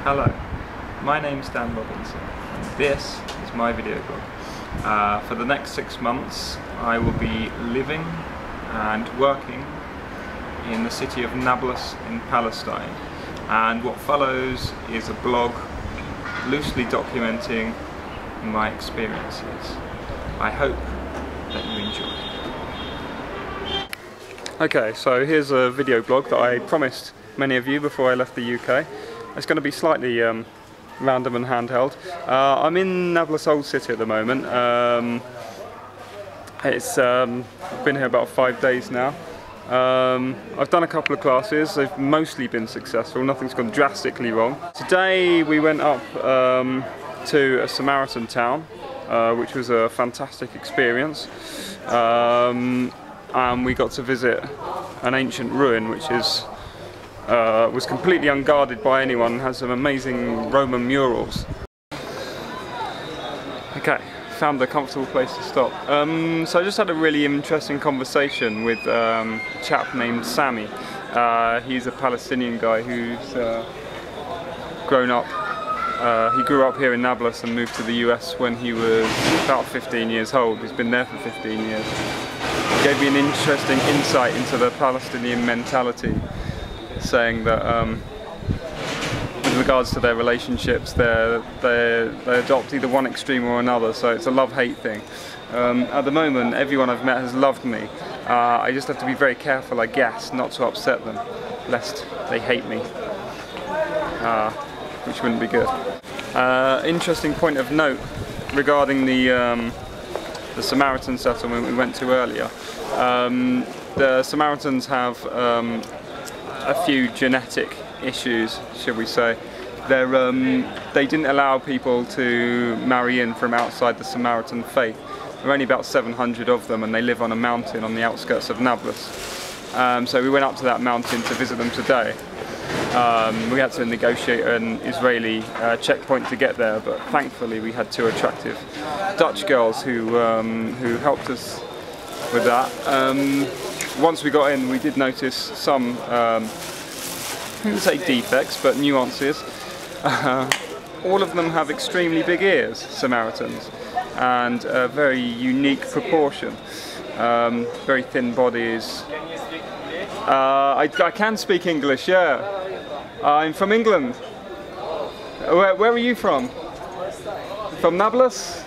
Hello, my name's dansblog, and this is my video blog. For the next 6 months I will be living and working in the city of Nablus in Palestine, and what follows is a blog loosely documenting my experiences. I hope that you enjoy. Okay, so here's a video blog that I promised many of you before I left the UK. It's going to be slightly random and handheld. I'm in Nablus Old City at the moment. I've been here about 5 days now. I've done a couple of classes. They've mostly been successful. Nothing's gone drastically wrong. Today we went up to a Samaritan town, which was a fantastic experience. And we got to visit an ancient ruin, which is was completely unguarded by anyone, has some amazing Roman murals. Okay, found a comfortable place to stop. So I just had a really interesting conversation with a chap named Sammy. He's a Palestinian guy who's grown up. He grew up here in Nablus and moved to the US when he was about 15 years old. He's been there for 15 years. He gave me an interesting insight into the Palestinian mentality, saying that with regards to their relationships, they adopt either one extreme or another, so it's a love-hate thing. At the moment, everyone I've met has loved me. I just have to be very careful, I guess, not to upset them, lest they hate me, which wouldn't be good. Interesting point of note regarding the Samaritan settlement we went to earlier. The Samaritans have a few genetic issues, shall we say. They didn't allow people to marry in from outside the Samaritan faith. There are only about 700 of them, and they live on a mountain on the outskirts of Nablus. So we went up to that mountain to visit them today. We had to negotiate an Israeli checkpoint to get there, but thankfully we had two attractive Dutch girls who helped us with that. Once we got in, we did notice some, I wouldn't say defects, but nuances. All of them have extremely big ears, Samaritans, and a very unique proportion. Very thin bodies. I can speak English, yeah. I'm from England. Where are you from? From Nablus?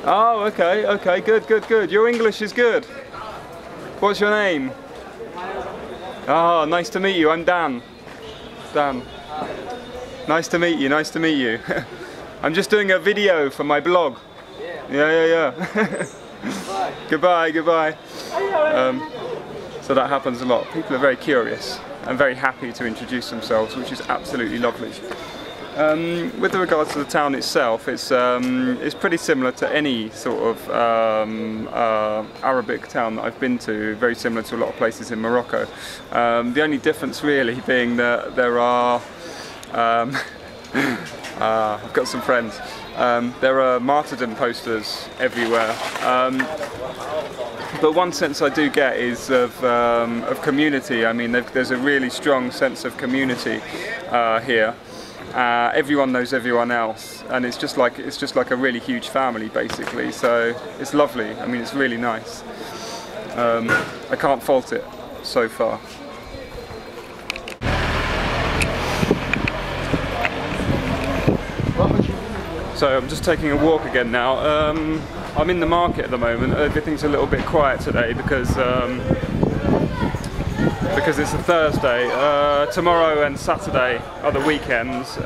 Oh, okay, good. Your English is good. What's your name? Oh, nice to meet you. I'm Dan. Dan. Nice to meet you. I'm just doing a video for my blog. Yeah. Goodbye. So that happens a lot. People are very curious and very happy to introduce themselves, which is absolutely lovely. With regards to the town itself, it's pretty similar to any sort of Arabic town that I've been to, very similar to a lot of places in Morocco. The only difference really being that there are, I've got some friends, there are martyrdom posters everywhere. But one sense I do get is of community. I mean, there's a really strong sense of community here. Everyone knows everyone else, and it's just like a really huge family, basically. So it's lovely. I mean, it's really nice. I can't fault it so far. So I'm just taking a walk again now. I'm in the market at the moment. Everything's a little bit quiet today because it's a Thursday. Tomorrow and Saturday are the weekends,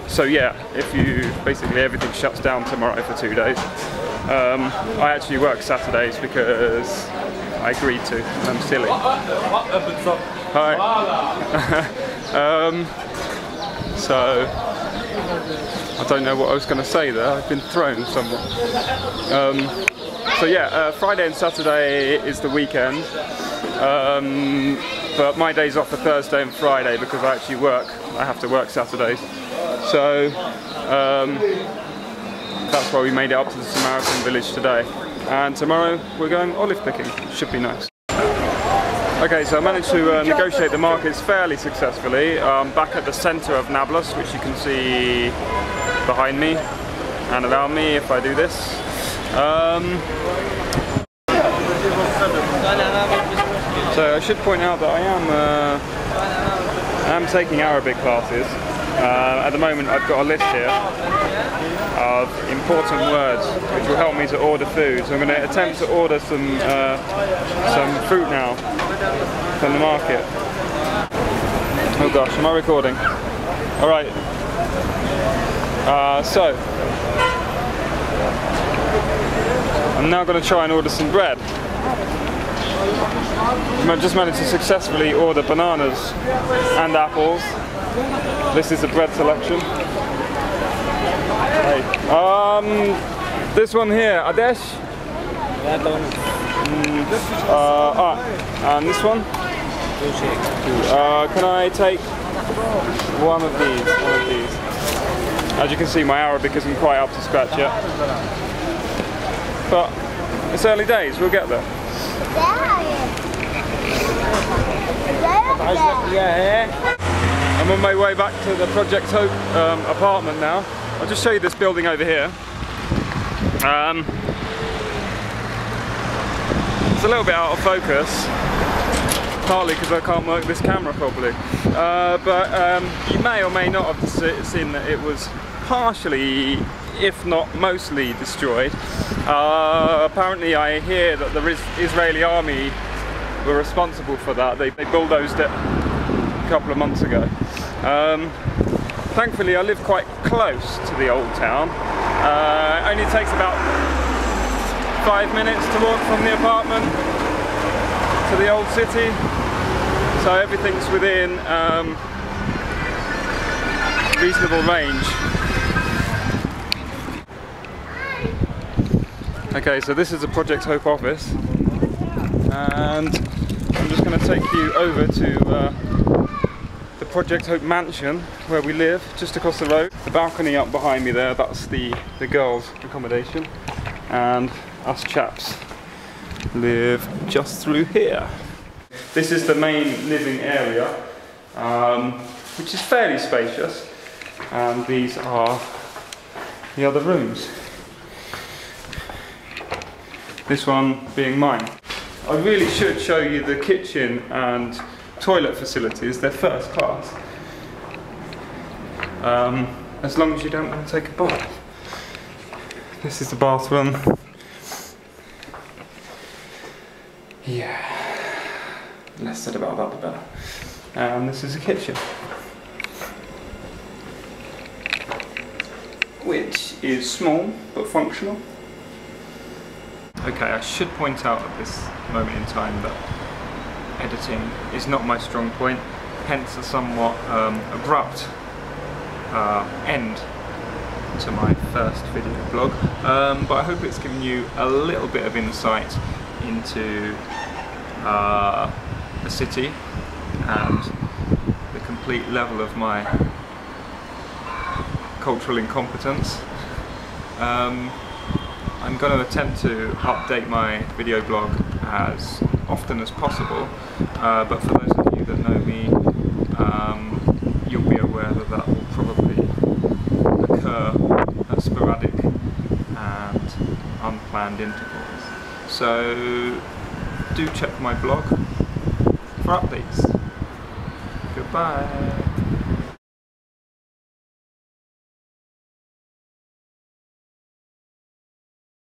so yeah, basically everything shuts down tomorrow for 2 days. I actually work Saturdays because I agreed to. I'm silly. Hi. So I don't know what I was going to say there. I've been thrown somewhat. So yeah, Friday and Saturday is the weekend, but my days off are Thursday and Friday because I actually work. I have to work Saturdays. So that's why we made it up to the Samaritan village today. And tomorrow we're going olive picking. Should be nice. Okay, so I managed to negotiate the markets fairly successfully. Back at the centre of Nablus, which you can see behind me and around me if I do this. So I should point out that I am taking Arabic classes. At the moment I've got a list here of important words which will help me to order food. So I'm going to attempt to order some fruit now from the market. Oh gosh, am I recording? Alright. So I'm now going to try and order some bread. I've just managed to successfully order bananas and apples. This is the bread selection. Hey. This one here, Adesh. And this one. Can I take one of these? As you can see, my Arabic isn't quite up to scratch yet. But it's early days, we'll get there. I'm on my way back to the Project Hope apartment now. I'll just show you this building over here. It's a little bit out of focus, partly because I can't work this camera properly. But you may or may not have seen that it was partially, if not mostly, destroyed. Apparently I hear that the Israeli army were responsible for that. They bulldozed it a couple of months ago. Thankfully I live quite close to the old town. It only takes about 5 minutes to walk from the apartment to the old city. So everything's within reasonable range. Okay, so this is the Project Hope office, and I'm just going to take you over to the Project Hope mansion where we live, just across the road. The balcony up behind me there, that's the girls' accommodation, and us chaps live just through here. This is the main living area, which is fairly spacious, and these are the other rooms. This one being mine. I really should show you the kitchen and toilet facilities. They're first class. As long as you don't want to take a bath. This is the bathroom. Yeah. Less said about that, the better. And this is the kitchen, which is small but functional. Okay, I should point out at this moment in time that editing is not my strong point, hence a somewhat abrupt end to my first video blog. But I hope it's given you a little bit of insight into the city and the complete level of my cultural incompetence. I'm going to attempt to update my video blog as often as possible, but for those of you that know me, you'll be aware that that will probably occur at sporadic and unplanned intervals. So do check my blog for updates. Goodbye.